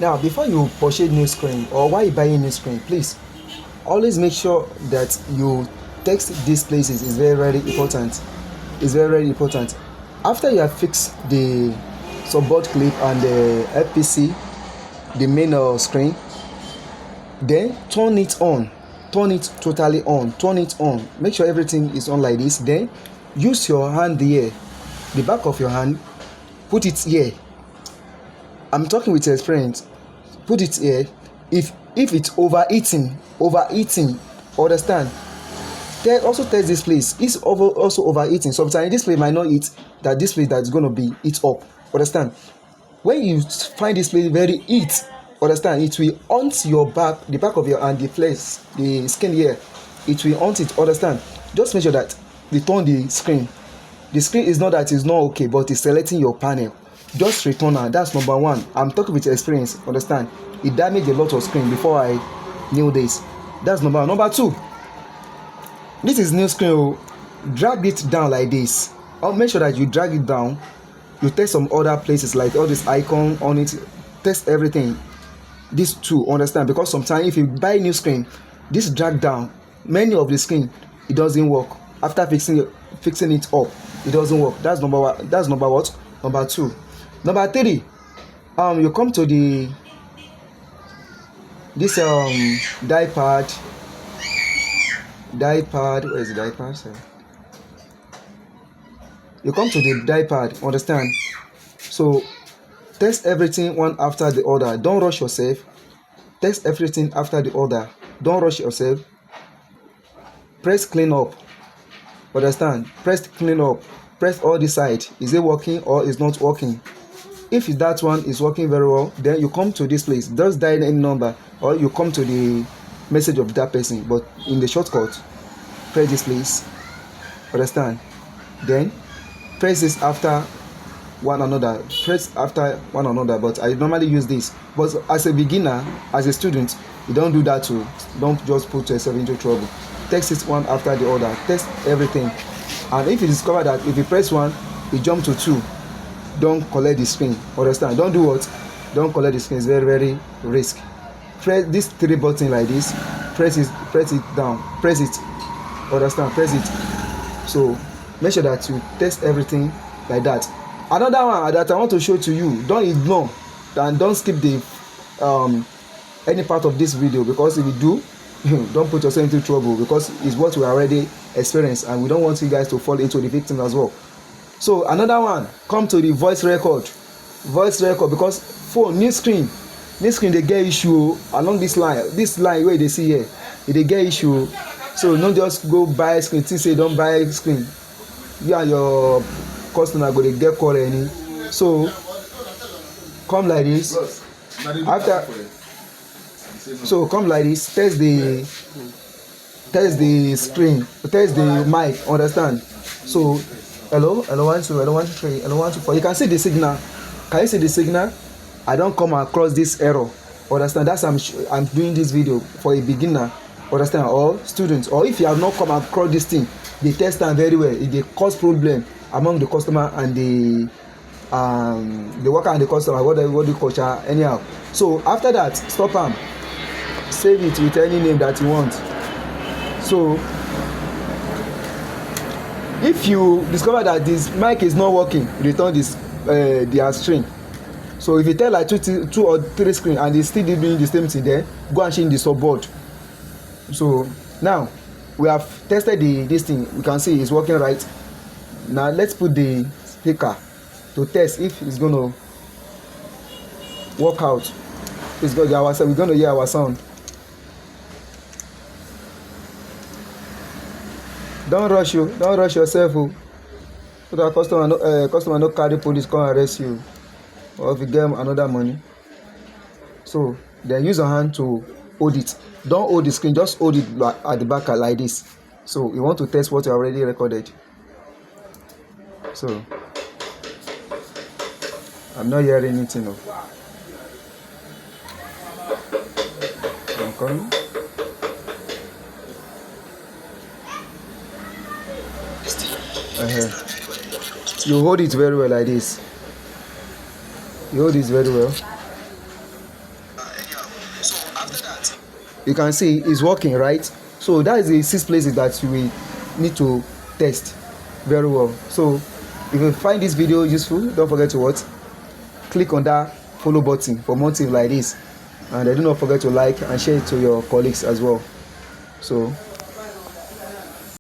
Now, before you purchase new screen or while you buying new screen, please always make sure that you text these places. Is very very important. It's very very important. After you have fixed the support clip and the FPC, the main screen, then turn it on, turn it totally on, turn it on, make sure everything is on like this. Then use your hand here, the back of your hand, put it here. I'm talking with experience. Put it here. If it's overheating, understand, also test this place. It's also overheating. Sometimes this place might not eat, that this place that's going to be eat up, understand. When you find this place very heat, understand, it will haunt your back, the back of your hand, the flesh, the skin here, it will haunt it, understand. Just make sure that return the screen. The screen is not that it's not okay, but it's selecting your panel. Just return her. That's number one. I'm talking with experience, understand. It damaged a lot of screen before I knew this. That's number one. Number two, this is new screen. Drag it down like this. I'll make sure that you drag it down. You test some other places like all this icon on it. Test everything. These two, understand, because sometimes if you buy new screen, this drag down, many of the screen, it doesn't work. After fixing it up, it doesn't work. That's number one. That's number what? Number two. Number three, you come to this die pad. Where is the die pad? Sorry. You come to the die pad, understand. So test everything one after the other. Don't rush yourself. Test everything after the other. Don't rush yourself. Press clean up, understand. Press clean up. Press all the side. Is it working or is not working? If that one is working very well, then you come to this place. Just dial any number or you come to the message of that person, but in the shortcut, press this place, understand. Then press this after one another. But I normally use this. But as a beginner, as a student, you don't do that too. Don't just put yourself into trouble. Text it one after the other. Test everything. And if you discover that if you press one, you jump to two, don't collect the screen, understand. Don't do what? Don't collect the screen. It's very very risk. Press this three button like this. Press it down. Press it, understand. Press it. So make sure that you test everything like that. Another one that I want to show to you, don't ignore and don't skip the any part of this video, because if you do, don't put yourself into trouble, because it's what we already experienced and we don't want you guys to fall into the victim as well. So another one, come to the voice record, because phone new screen they get issue along this line where they see here, they get issue. So don't just go buy screen, think say don't buy screen, you and your customer go dey get call any. So come like this. After, so come like this, test the screen, test the mic, understand. So hello 1 2, hello 1 2 3, hello 1 2 4. You can see the signal. Can you see the signal? I don't come across this error, understand. That's I'm doing this video for a beginner, understand, or students, or if you have not come across this thing, they test them very well. If they cause problem among the customer and the worker and the customer, what do you call it, anyhow. So after that, stop them, save it with any name that you want. So if you discover that this mic is not working, return this their string. So if you tell like two or three screen and they still doing the same thing, then go and change the subboard. So now we have tested this thing. We can see it's working right. Now let's put the speaker to test if it's gonna work out. It's gonna hear our sound. We're gonna hear our sound. Don't rush yourself, so that customer no carry police come arrest you, or if you get another money. So then use your hand to hold it. Don't hold the screen, just hold it at the back like this. So you want to test what you already recorded. So I'm not hearing anything. I'm coming. You hold it very well like this. You hold it very well. You can see it's working, right? So that is the 6 places that we need to test very well. So if you find this video useful, don't forget to what? Click on that follow button for more tips like this, and do not forget to like and share it to your colleagues as well. So